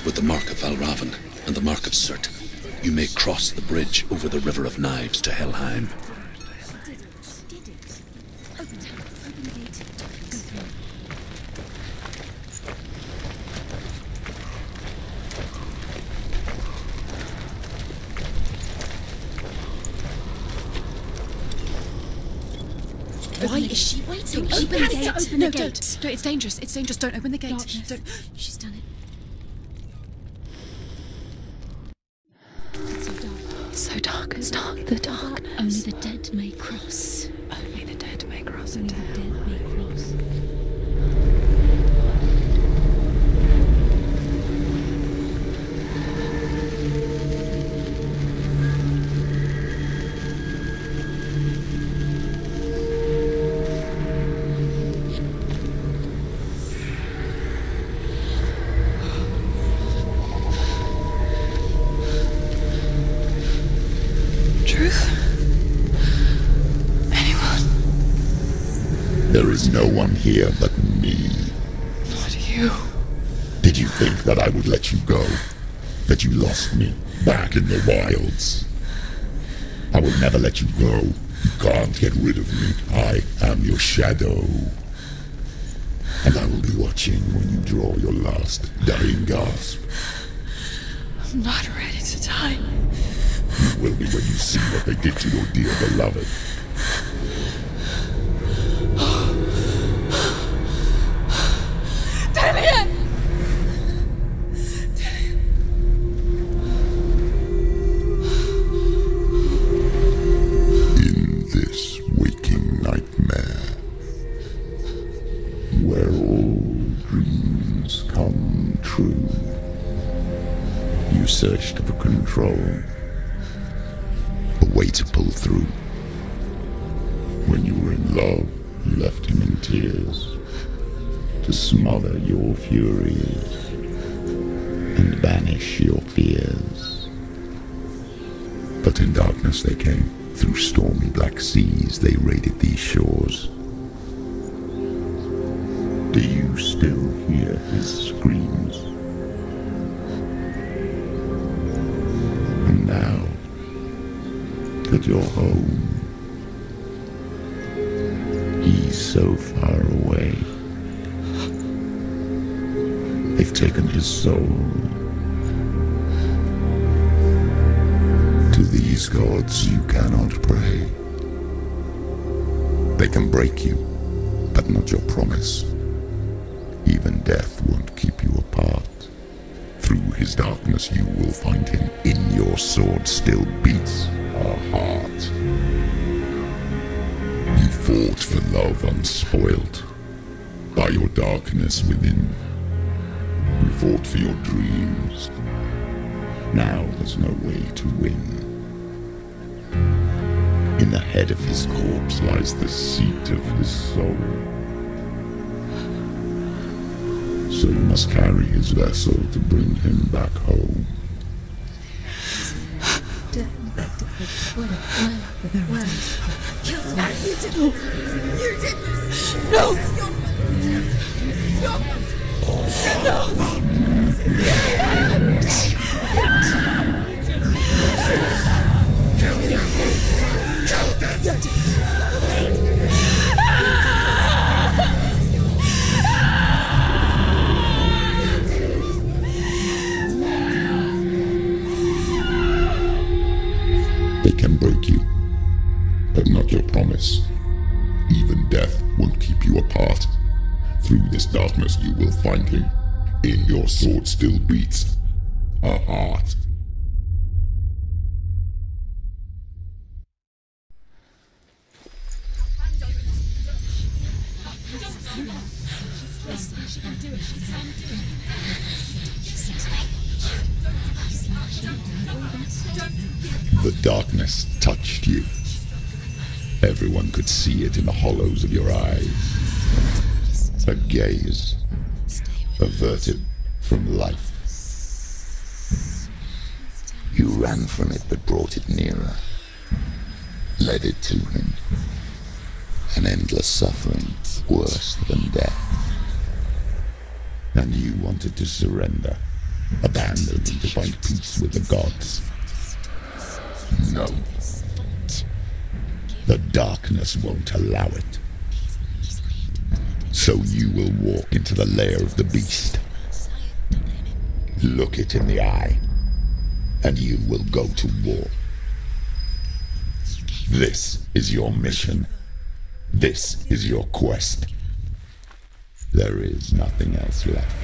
With the Mark of Valravan and the Mark of Surt, you may cross the bridge over the River of Knives to Helheim. Why is she waiting? Open the gate. Open the gate. Don't. It's dangerous. It's dangerous. Don't open the gate. Don't. She's done it. It's so dark. It's dark. The darkness. Only the dead may cross. Only the dead may cross Only into the hell. dead may cross. There is no one here but me. Not you. Did you think that I would let you go? That you lost me back in the wilds? I will never let you go. You can't get rid of me. I am your shadow. And I will be watching when you draw your last dying gasp. I'm not ready to die. You will be when you see what they did to your dear beloved. In this waking nightmare, where all dreams come true, you searched for control, a way to pull through. When you were in love, you left him in tears, to smother your furies and banish your fears. But in darkness they came, through stormy black seas they raided these shores. Do you still hear his screams? And now that you're home, he's so far away. They've taken his soul. To these gods you cannot pray. They can break you, but not your promise. Even death won't keep you apart. Through his darkness you will find him. In your sword still beats a heart. You fought for love unspoilt by your darkness within. You fought for your dreams. Now there's no way to win. In the head of his corpse lies the seat of his soul. So you must carry his vessel to bring him back home. They can break you, but not your promise. Even death won't keep you apart. Through this darkness you will find him. In your sword still beats a heart. The darkness touched you. Everyone could see it in the hollows of your eyes. A gaze averted from life. You ran from it but brought it nearer, led it to him. An endless suffering, worse than death. And you wanted to surrender, abandoned to find peace with the gods. No. The darkness won't allow it. So you will walk into the lair of the beast. Look it in the eye, and you will go to war. This is your mission. This is your quest. There is nothing else left.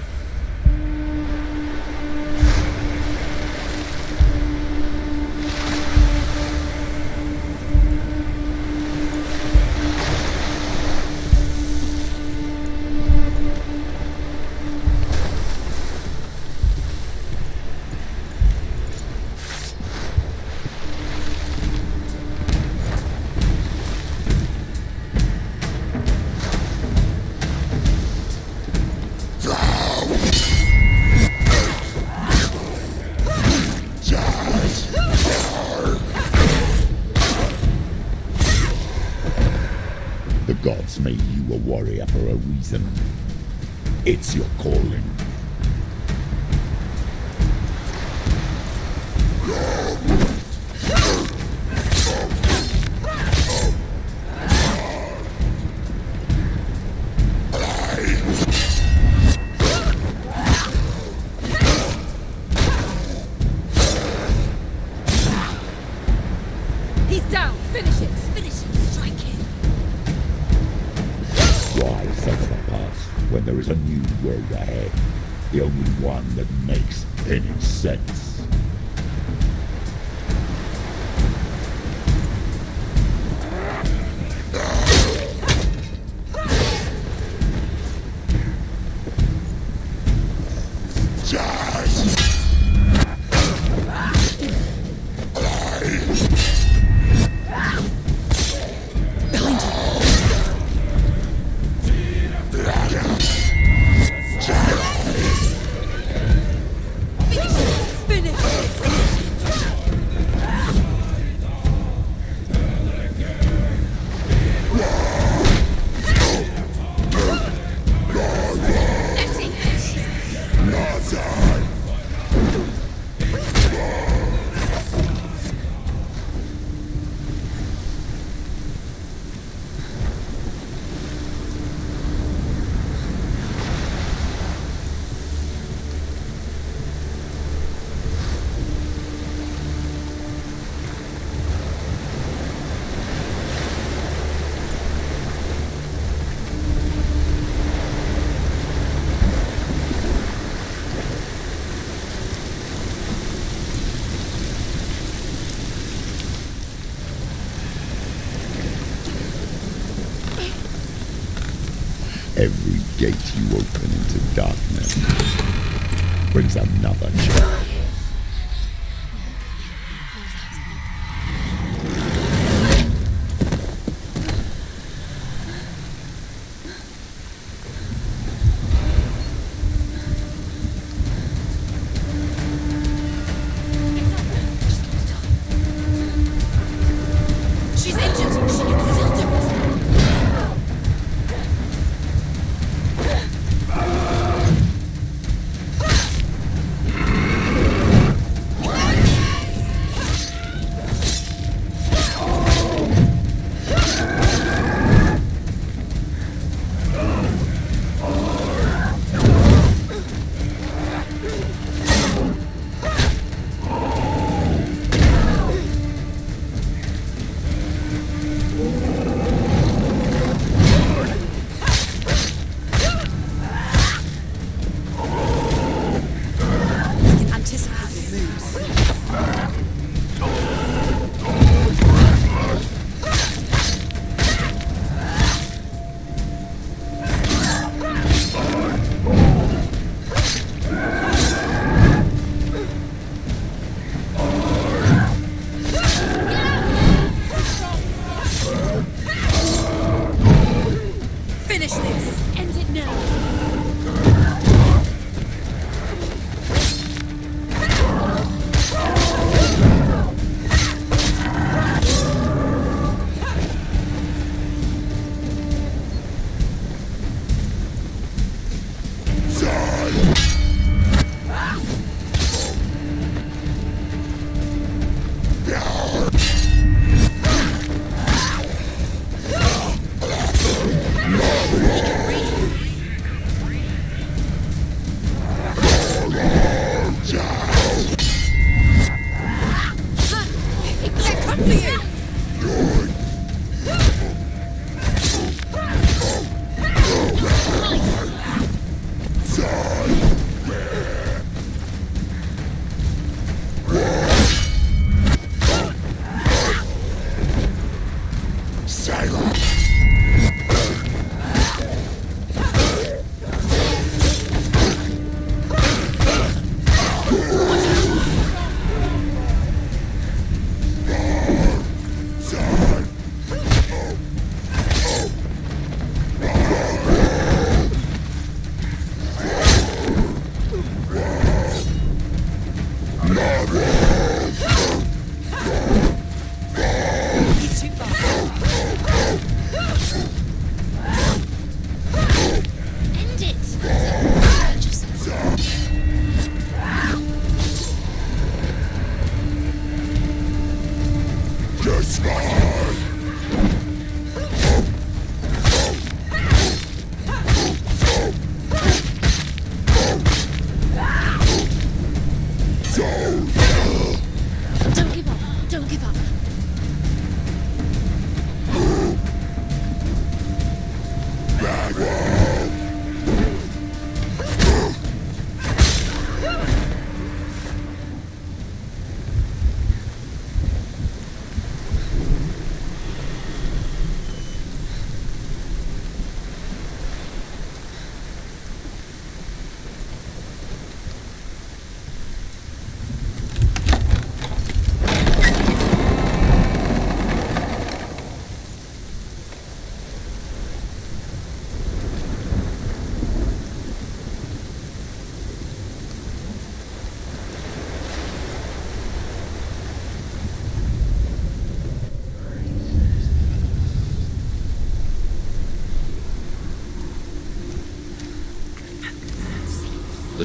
The gods made you a warrior for a reason. It's your calling. He's down. Finish it. Finish it. Strike him. Why suffer the past when there is a new road ahead? The only one that makes any sense. Every gate you open into darkness brings another challenge. She's injured. She can still do it. Finish this. End it now.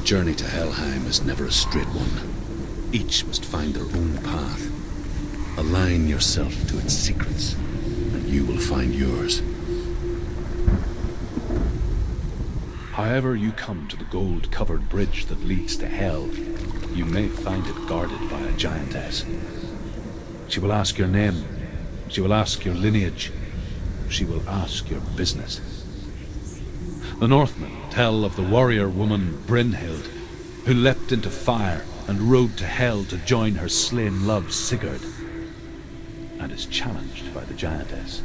journey to Helheim is never a straight one. Each must find their own path. Align yourself to its secrets, and you will find yours. However you come to the gold-covered bridge that leads to Hell, you may find it guarded by a giantess. She will ask your name. She will ask your lineage. She will ask your business. The Northmen tell of the warrior woman Brynhild, who leapt into fire and rode to Hell to join her slain love Sigurd, and is challenged by the giantess.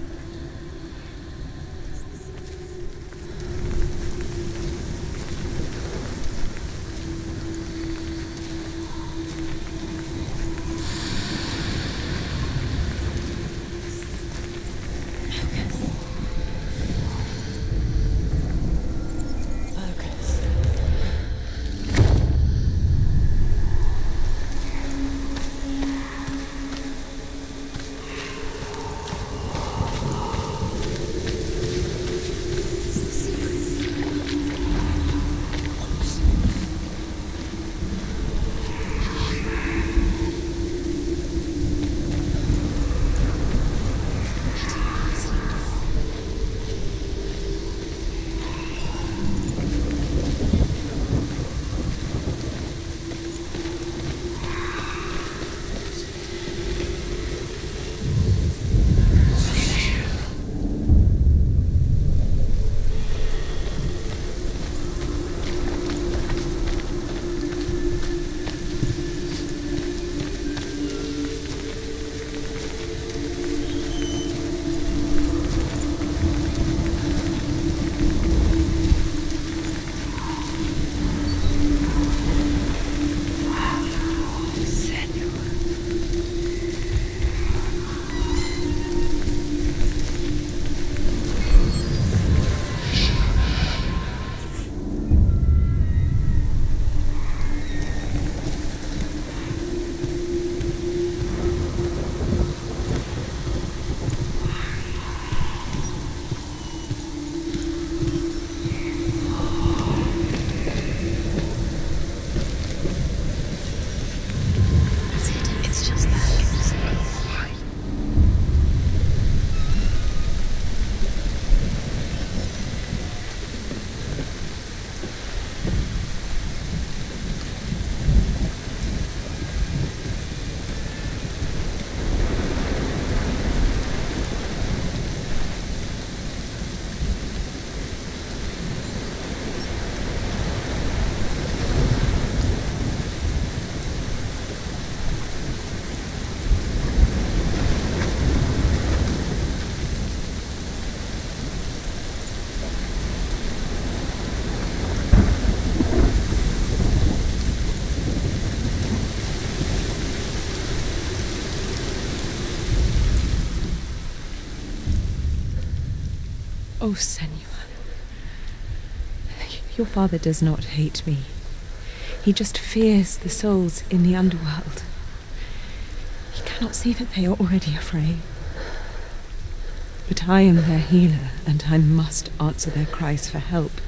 Oh, Senua. Your father does not hate me. He just fears the souls in the underworld. He cannot see that they are already afraid. But I am their healer, and I must answer their cries for help,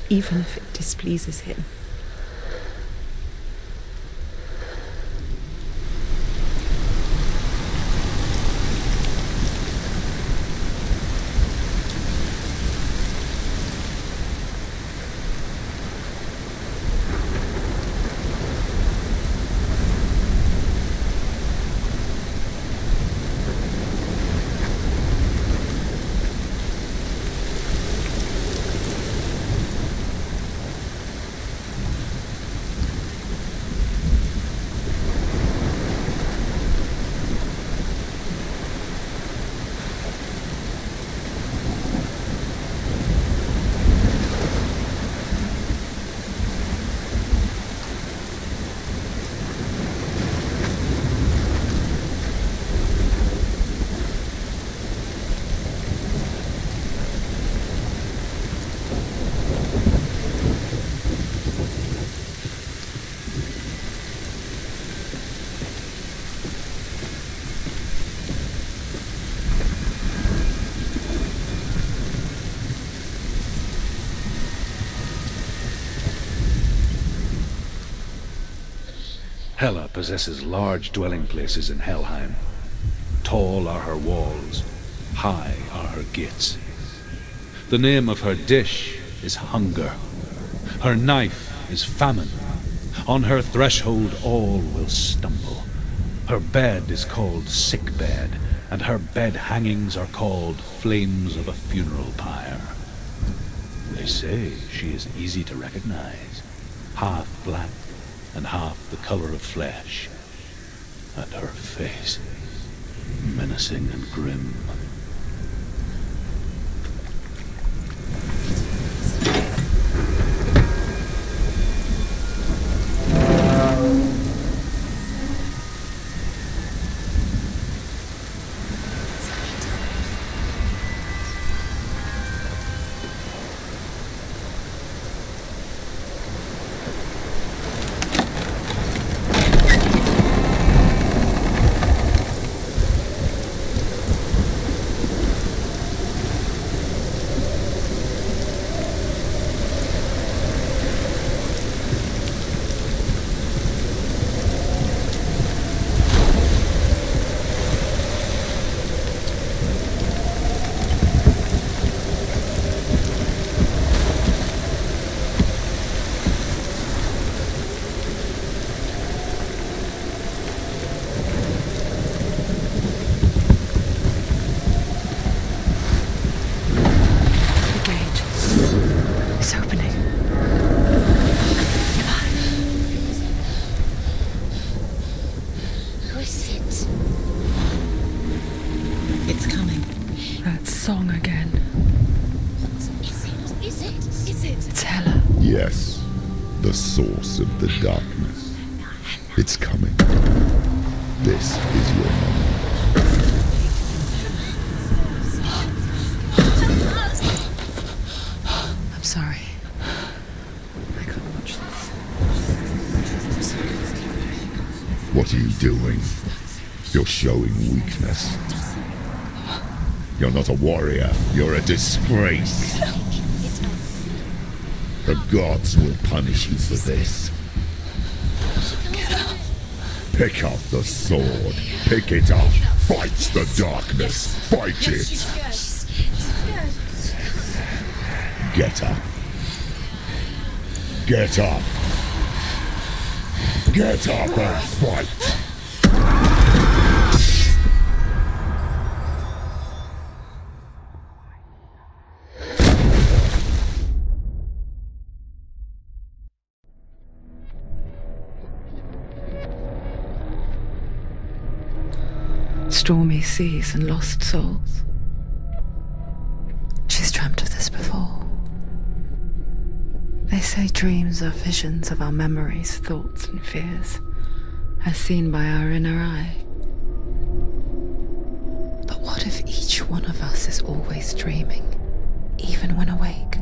even if it displeases him. Hela possesses large dwelling places in Helheim. Tall are her walls, high are her gates. The name of her dish is hunger. Her knife is famine. On her threshold all will stumble. Her bed is called sick bed, and her bed hangings are called flames of a funeral pyre. They say she is easy to recognize, half black and half the color of flesh, and her face menacing and grim. Yes, the source of the darkness. It's coming. This is your moment. I'm sorry. I can't watch this. What are you doing? You're showing weakness. You're not a warrior. You're a disgrace. The gods will punish you for this. Pick up the sword. Pick it up. Fight the darkness. Fight it. Get up. Get up. Get up and fight. Stormy seas and lost souls. She's dreamt of this before. They say dreams are visions of our memories, thoughts and fears, as seen by our inner eye. But what if each one of us is always dreaming, even when awake,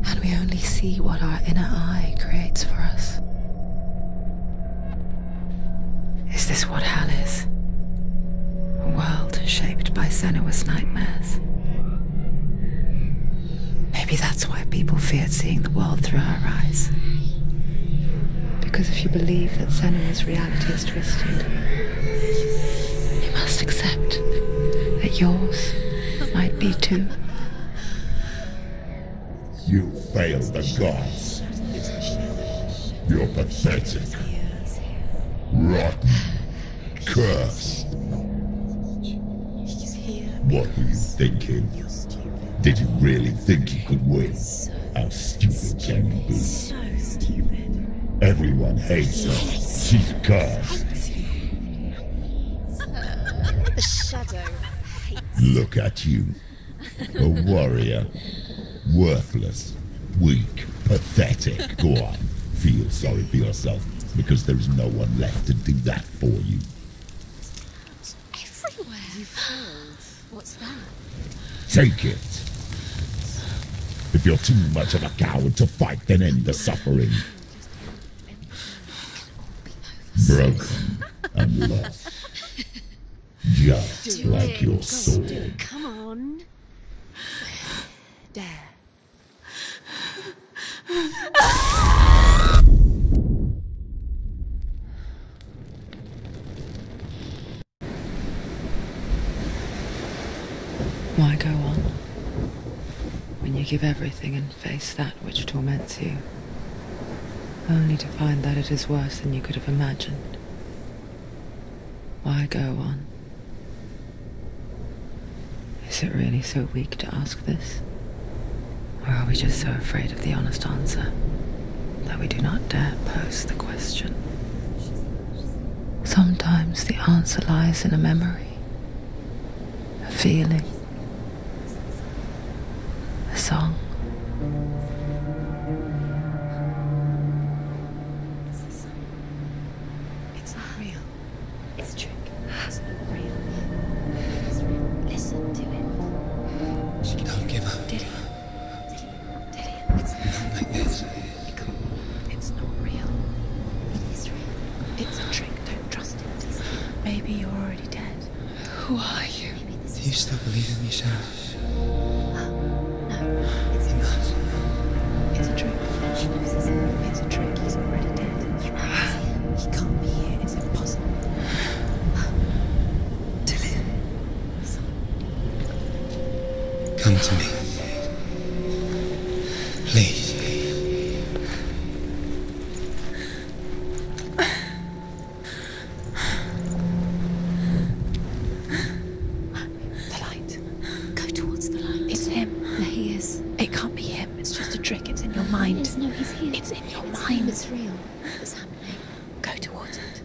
and we only see what our inner eye creates for us? Is this what hell is? A world shaped by Senua's nightmares. Maybe that's why people feared seeing the world through her eyes. Because if you believe that Senua's reality is twisted, you must accept that yours might be too. You failed the gods. You're pathetic. Rotten. Cursed. What were you thinking? Did you really think you could win? How stupid can you be? So stupid. Everyone hates her. She's cursed. The shadow hates. Look at you. A warrior. Worthless. Weak. Pathetic. Go on. Feel sorry for yourself, because there is no one left to do that for you. Everywhere. You failed. What's that? Take it. If you're too much of a coward to fight, then end the suffering. Broken and lost. Just like your sword. Come on. Dare. Why go on when you give everything and face that which torments you, only to find that it is worse than you could have imagined? Why go on? Is it really so weak to ask this? Or are we just so afraid of the honest answer that we do not dare pose the question? Sometimes the answer lies in a memory, a feeling, a song. It's not real. It's a trick. It's not real. It is real. Listen to it. Don't give up. Did it? It's Not like this. It's not real. It is real. It's a trick. Don't trust it. Maybe you're already dead. Who are you? Maybe this Do you still believe in me, Senua? No. It's You must. It's a trick. She knows it's a trick. He's already dead. You know he's here. He can't be here. It's impossible. Come to me. Please. The light. Go towards the light. It's him. There he is. It can't be him. It's just a trick. It's in your mind. Yes, no, he's here. It's in your It's mind. him, it's real. It's happening. Go towards it.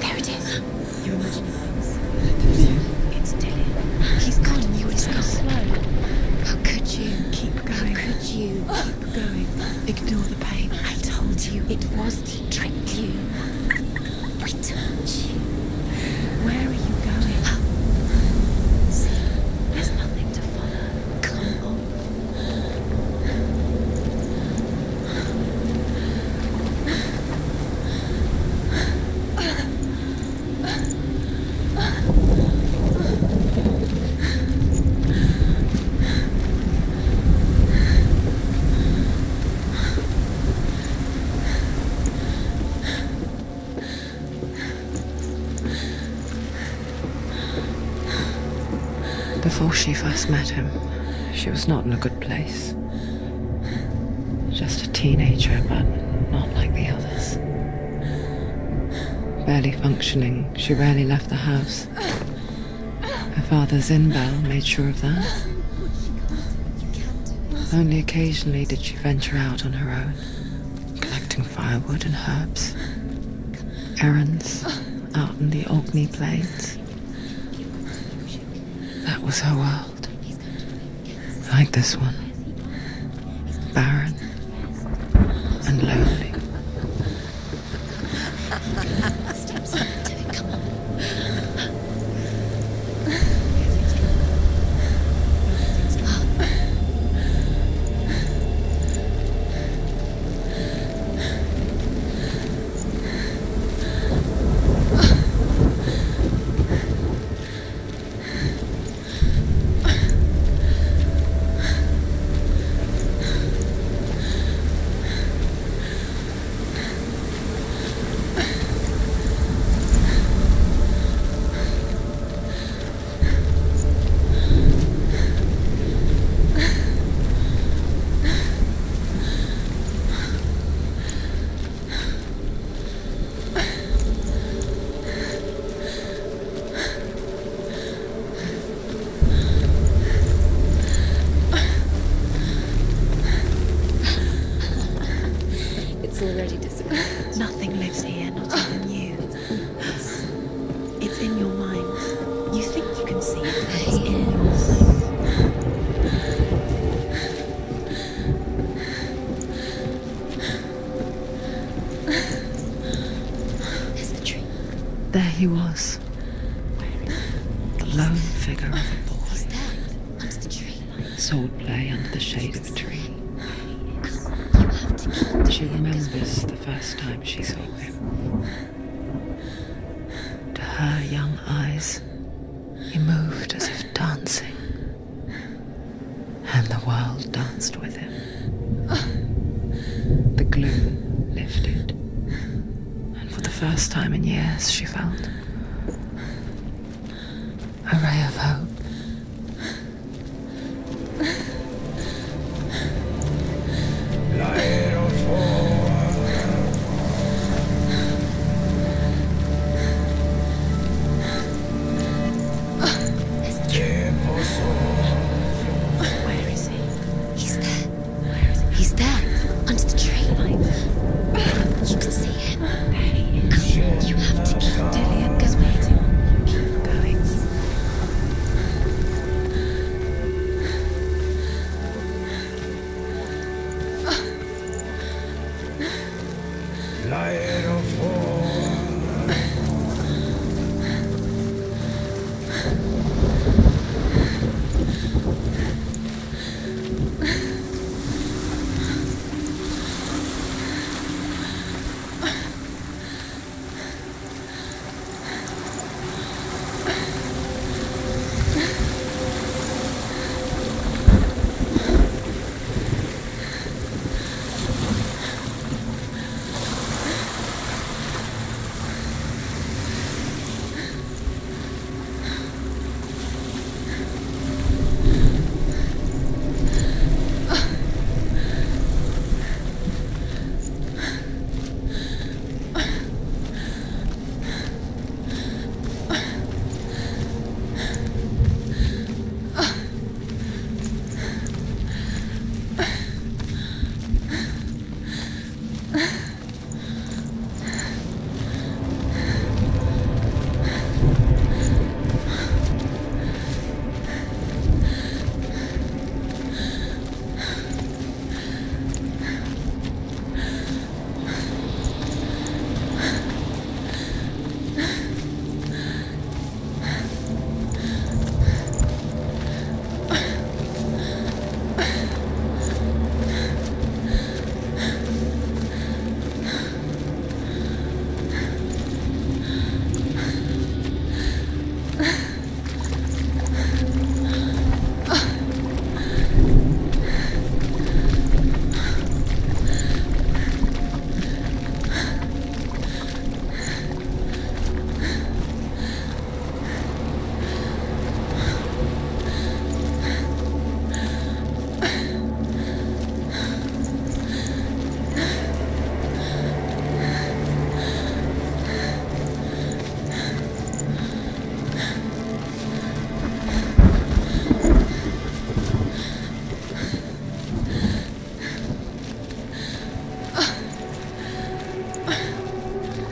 There it is. You're imagining things. It's Dylan. He's gone. You were so slow. How could you? Keep going. How could you? Keep going. Ignore the pain. I told you it was to trick you. I told you. Where are you going? See, there's nothing to follow. Come on. Before she first met him, she was not in a good place. Just a teenager, but not like the others. Barely functioning, she rarely left the house. Her father's in-bell made sure of that. Only occasionally did she venture out on her own, collecting firewood and herbs. Errands out in the Orkney Plains. That was her world. Like this one. Barren and lonely. There he was, the lone figure of a boy. Under the tree. Swordplay under the shade of a tree. You have to keep She remembers the first time she saw him. To her young eyes, he moved as if dancing, and the world danced with him. The gloom lifted, and for the first time in years she felt a ray of hope. Where is he? He's there. Where is he? He's there. Under the tree. You can see him. There he is. You have to keep Dillian goes waiting. Keep going.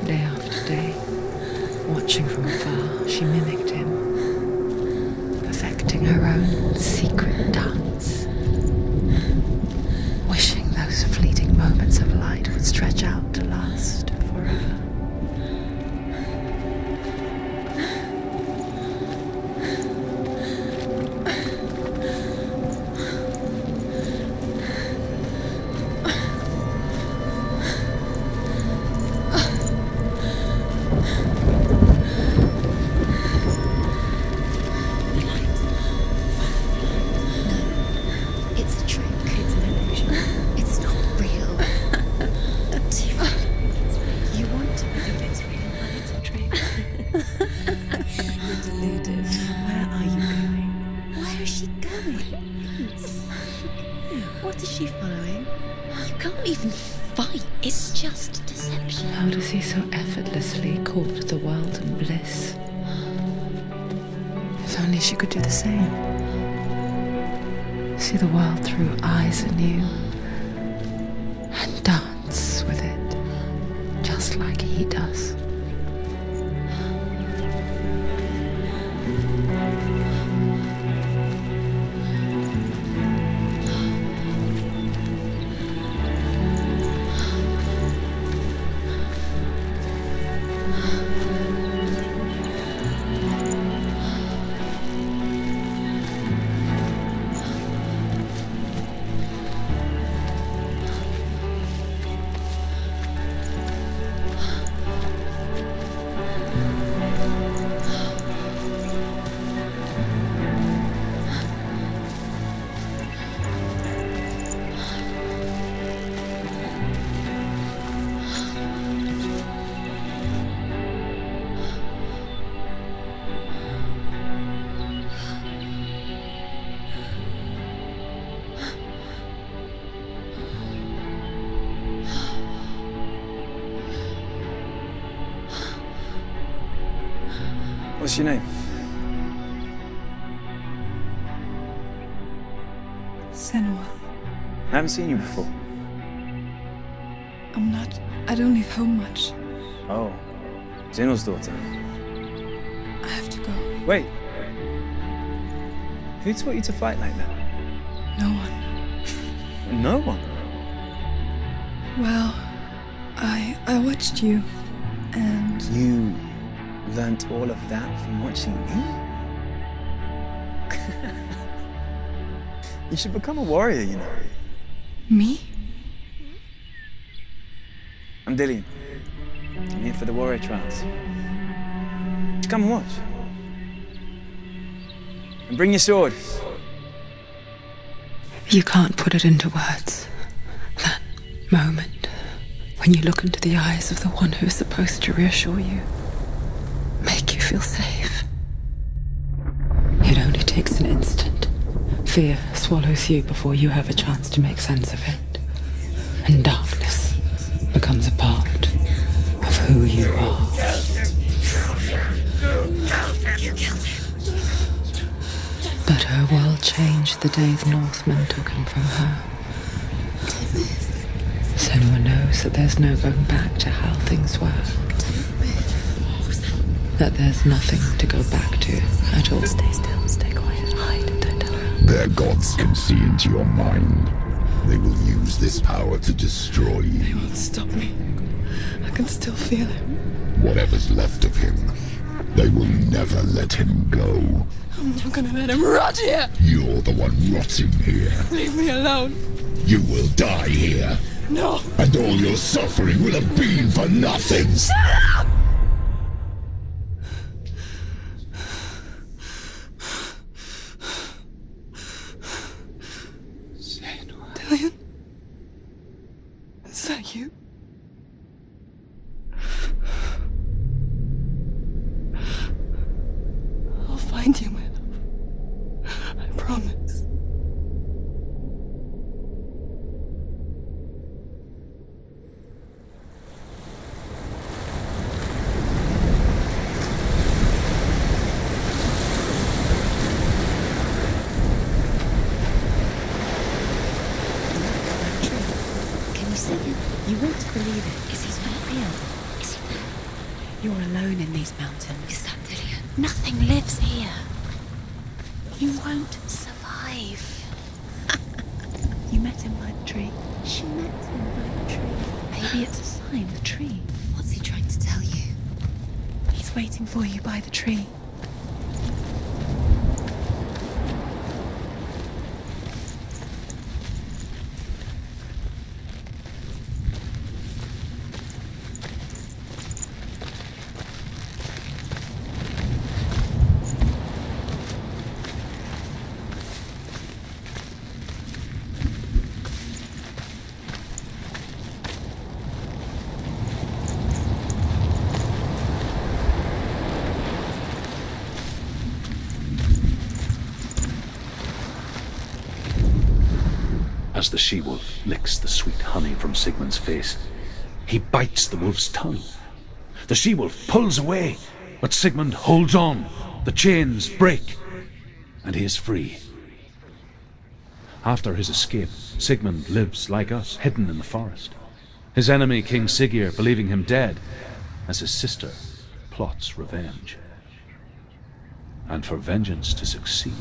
Day after day, watching from afar, she mimicked him, perfecting her own secret dance, wishing those fleeting moments of light would stretch out to last forever. It's a trick. It's an illusion. It's not real. You want to believe it's real, but it's a trick. You're deluded. Where are you going? Where is she going? What is she following? You can't even fight. It's just deception. How does he so effortlessly court the world and bliss? If only she could do the same. See the world through eyes anew and dance with it, just like he does. What's your name? Senua. I haven't seen you before. I don't leave home much. Oh, Zenua's daughter. I have to go. Wait. Who taught you to fight like that? No one. No one? Well, I watched you, and... You learnt all of that from watching me? You should become a warrior, you know. Me? I'm Dillian. I'm here for the warrior trials. Come and watch. And bring your sword. You can't put it into words. That moment when you look into the eyes of the one who's supposed to reassure you, make you feel safe. It only takes an instant. Fear swallows you before you have a chance to make sense of it. And darkness becomes a part of who you are. But her world changed the day the Northmen took him from her. Senua knows that there's no going back to how things were. That there's nothing to go back to at all. Stay still, stay quiet, hide, don't tell her. Their gods can see into your mind. They will use this power to destroy you. They won't stop me. I can still feel him. Whatever's left of him, they will never let him go. I'm not gonna let him rot here! You're the one rotting here. Leave me alone! You will die here. No! And all your suffering will have been for nothing. Shut up! Dillian? Is that you? I'll find you, my love. I promise. Can you see him? You want to believe it. Is he not real? Is he there? You're alone in these mountains. Is that Dillian? Nothing lives here. You won't survive. You met him by the tree. She met him by the tree. Maybe it's a sign, the tree. What's he trying to tell you? He's waiting for you by the tree. As the she-wolf licks the sweet honey from Sigmund's face, he bites the wolf's tongue. The she-wolf pulls away, but Sigmund holds on. The chains break, and he is free. After his escape, Sigmund lives like us, hidden in the forest. His enemy, King Siggeir, believing him dead, as his sister plots revenge. And for vengeance to succeed,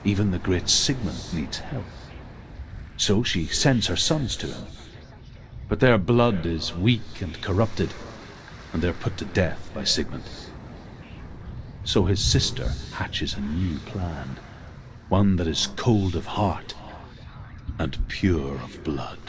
even the great Sigmund needs help. So she sends her sons to him. But their blood is weak and corrupted, and they're put to death by Sigmund. So his sister hatches a new plan, one that is cold of heart and pure of blood.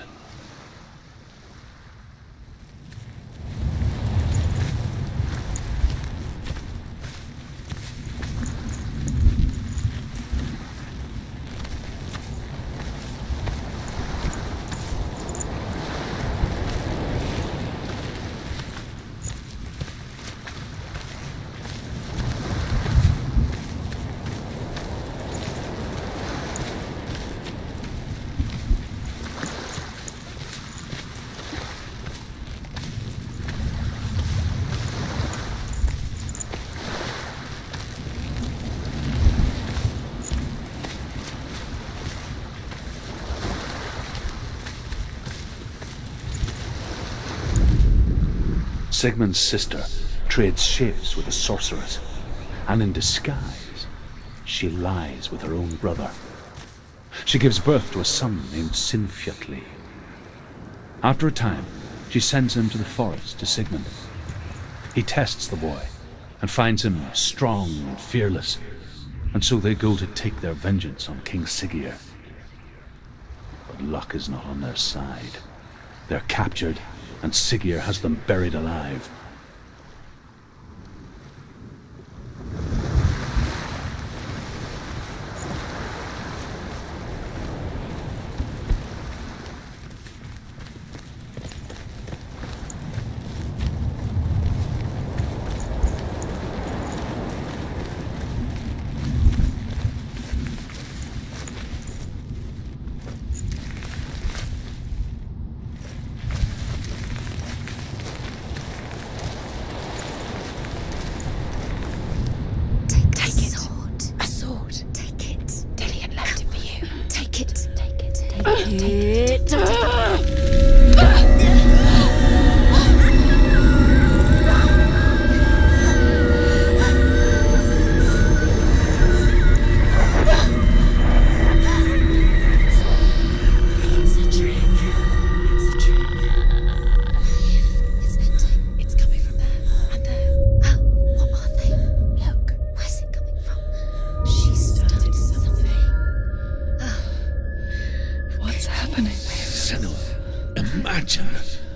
Sigmund's sister trades shapes with a sorceress, and in disguise, she lies with her own brother. She gives birth to a son named Sinfjotli. After a time, she sends him to the forest to Sigmund. He tests the boy and finds him strong and fearless, and so they go to take their vengeance on King Siggeir. But luck is not on their side. They're captured, and Siggeir has them buried alive.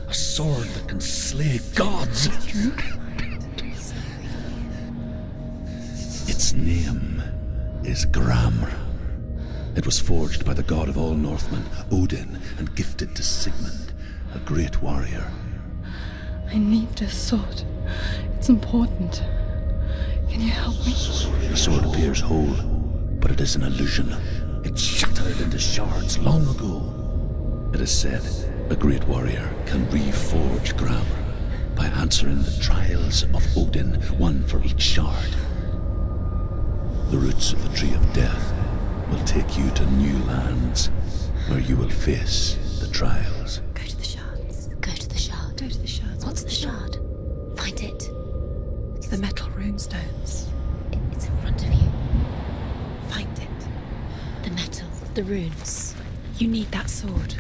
A sword that can slay gods. Its name is Gramr. It was forged by the god of all Northmen, Odin, and gifted to Sigmund, a great warrior. I need this sword. It's important. Can you help me? The sword appears whole, but it is an illusion. It shattered into shards long ago. It is said a great warrior can reforge Gramr by answering the trials of Odin, one for each shard. The roots of the Tree of Death will take you to new lands, where you will face the trials. Go to the shards. Go to the shard. Go to the shards. What's the shard? Find it. It's the metal runestones. It's in front of you. Find it. The metal, the runes. You need that sword.